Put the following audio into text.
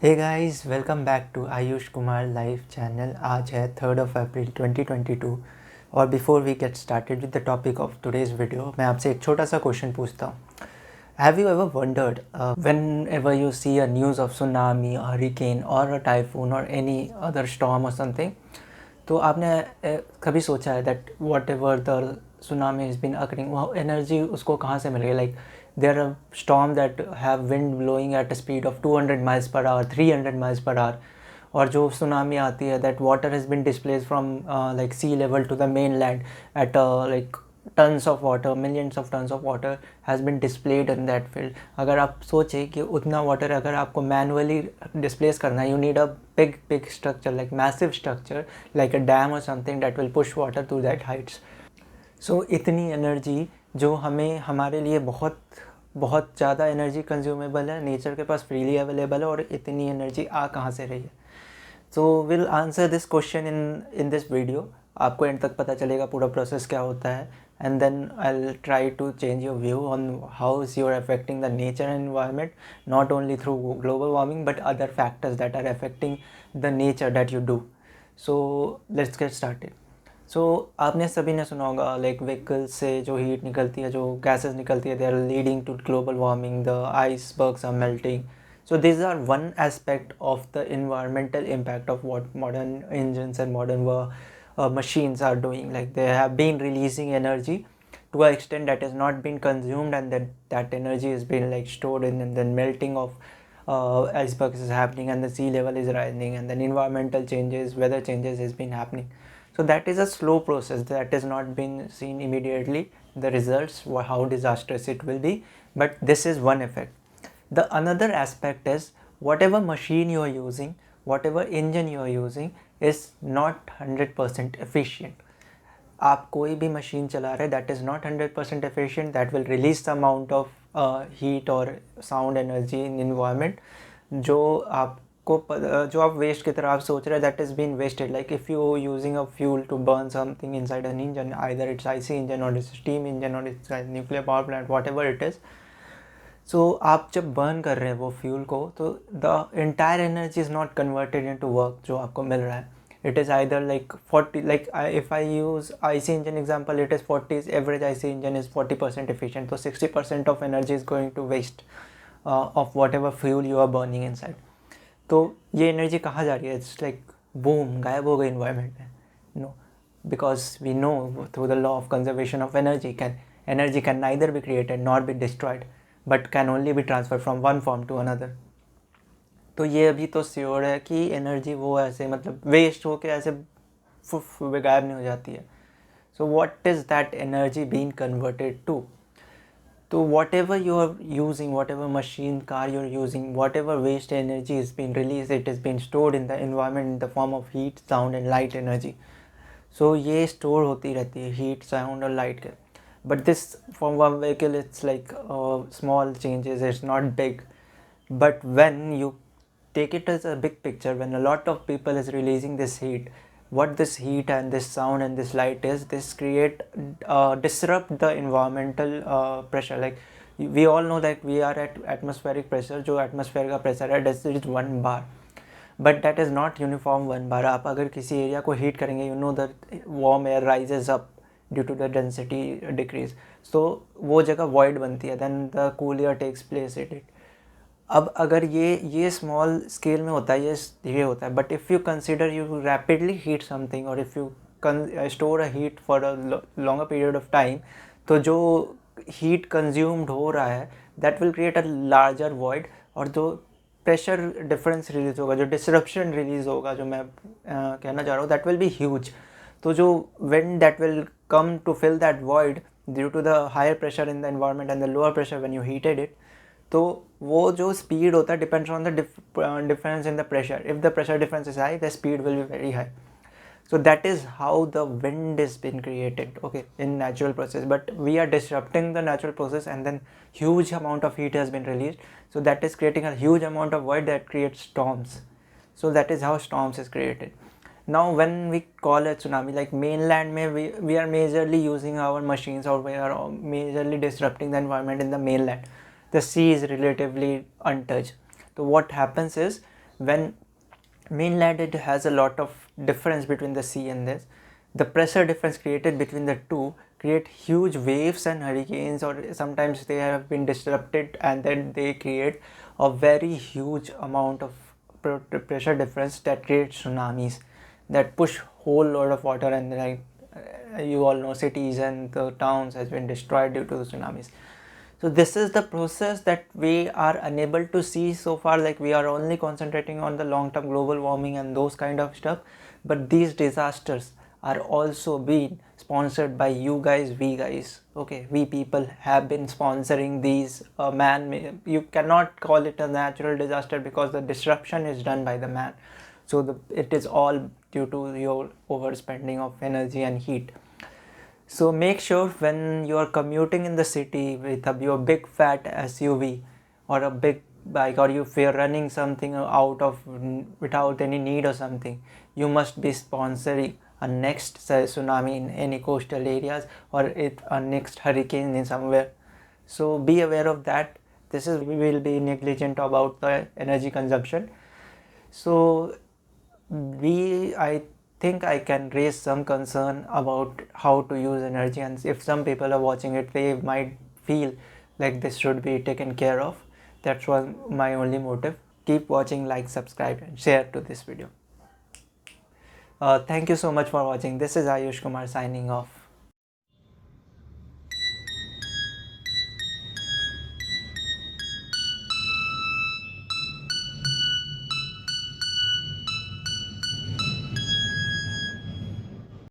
Hey guys, welcome back to Ayush Kumar live channel. आज है 3 अप्रैल 2022 और before we get started with the topic of today's video, मैं आपसे एक छोटा सा क्वेश्चन पूछता हूँ। Have you ever wondered whenever you see a news of tsunami, hurricane और अ टाइफून और एनी अदर स्टॉर्म और समथिंग, तो आपने कभी सोचा है that whatever the tsunami is been occurring, वो एनर्जी उसको कहाँ से मिल रही है? Like there are storm that have wind blowing at a speed of 200 miles per hour, 300 miles per hour, और जो सुनामी आती है that water has been displace from like sea level to the mainland at like tons of water, millions of tons of water has been displayed in that field. अगर आप सोचें कि उतना water अगर आपको manually displace करना है, you need a big structure, like massive structure like a dam or something that will push water to that heights. So इतनी एनर्जी जो हमें हमारे लिए बहुत बहुत ज़्यादा एनर्जी कंज्यूमेबल है, नेचर के पास फ्रीली अवेलेबल है, और इतनी एनर्जी आ कहाँ से रही है? So will answer this question in this video. आपको एंड तक पता चलेगा पूरा प्रोसेस क्या होता है, and then I will try to change your view on how is your affecting the nature and environment, not only through global warming but other factors that are affecting the nature that you do. So let's get started. So आपने सभी ने सुना होगा like vehicles से जो heat निकलती है, जो गैसेस निकलती है, they are leading to global warming, the icebergs are melting. So these are one aspect of the environmental impact of what modern engines and modern machines are doing. Like they have been releasing energy to an extent that has not been consumed, and that energy is being like stored in, and then melting of icebergs is happening, and the sea level is rising, and then environmental changes, weather changes has been happening. So that is a slow process that has not been seen immediately, the results, how disastrous it will be, but this is one effect. The another aspect is whatever machine you are using, whatever engine you are using is not 100% efficient. आप कोई भी machine चला रहे, that is not 100% efficient, that will release the amount of heat और sound energy in environment जो जो आप waste की तरह आप सोच रहे हैं, that is been wasted. Like if you using a fuel to burn something inside an engine, either it's IC engine or it's steam engine or it's nuclear power plant, whatever it is. So आप जब burn कर रहे हैं वो fuel को, तो the entire energy is not converted into work जो आपको मिल रहा है. It is either like 40, like if I use IC engine example, it is 40, average IC engine is 40% efficient, so 60% of energy is going to waste of whatever fuel you are burning inside. तो ये energy कहाँ जा रही है? It's like boom, गायब हो गई environment में. No, because we know through the law of conservation of energy can neither be created not be destroyed, but can only be transfer from one form to another. तो ये अभी तो sure है कि एनर्जी वो ऐसे मतलब वेस्ट होके ऐसे गायब नहीं हो जाती है. So what is that energy being converted to? तो whatever you are using, whatever machine car you are using, whatever waste energy is been release, it is been stored in the environment in the form of heat, sound and light energy. So ये store होती रहती है heat, sound और light के. But this form one vehicle it's like small changes, it's not big. But when you take it as a big picture, when a lot of people is releasing this heat, what this heat and this sound and this light is, this create disrupt the environmental pressure. Like we all know that we are at atmospheric pressure. जो atmosphere का pressure है, that is 1 bar, but that is not uniform 1 bar. आप अगर किसी area को heat करेंगे, you know that warm air rises up due to the density decrease, so वो जगह void बनती है, then the cool air takes place in it. अब अगर ये स्मॉल स्केल में होता है, ये धीरे होता है, but if you consider you rapidly heat something, और if you store a heat for a longer period of time, तो जो हीट कंज्यूम्ड हो रहा है that will create a larger void, और जो प्रेशर डिफरेंस रिलीज होगा, जो डिसरप्शन रिलीज होगा, जो मैं कहना चाह रहा हूँ, दैट विल बी ह्यूज. तो जो when that will come to fill that void due to the higher pressure in the environment and the lower pressure when you heated it, तो वो जो स्पीड होता है depends on the difference in the pressure. If the pressure difference is high, the speed will be very high. So that is how the wind is been created, okay, in natural process. But we are disrupting the natural process, and then huge amount of heat has been released, so that is creating a huge amount of void that creates storms. So that is how storms is created. Now when we call a tsunami, like mainland mein we are majorly using our machines, or we are majorly disrupting the environment in the mainland. The sea is relatively untouched. So what happens is when mainland, it has a lot of difference between the sea and this. The pressure difference created between the two create huge waves and hurricanes, or sometimes they have been disrupted and then they create a very huge amount of pressure difference that creates tsunamis that push whole lot of water, and like you all know, cities and the towns has been destroyed due to the tsunamis. So this is the process that we are unable to see so far. Like, we are only concentrating on the long term global warming and those kind of stuff, but these disasters are also being sponsored by you guys, we guys. Okay, we people have been sponsoring these man, you cannot call it a natural disaster because the disruption is done by the man. So it is all due to your overspending of energy and heat. So make sure when you are commuting in the city with your big fat SUV or a big bike, or if you're running something out of without any need or something, you must be sponsoring a next tsunami in any coastal areas, or a next hurricane in somewhere. So be aware of that. This is, we will be negligent about the energy consumption. So I think I can raise some concern about how to use energy, and if some people are watching it, they might feel like this should be taken care of. That's was my only motive. Keep watching, like, subscribe and share to this video. Thank you so much for watching. This is Ayush Kumar signing off.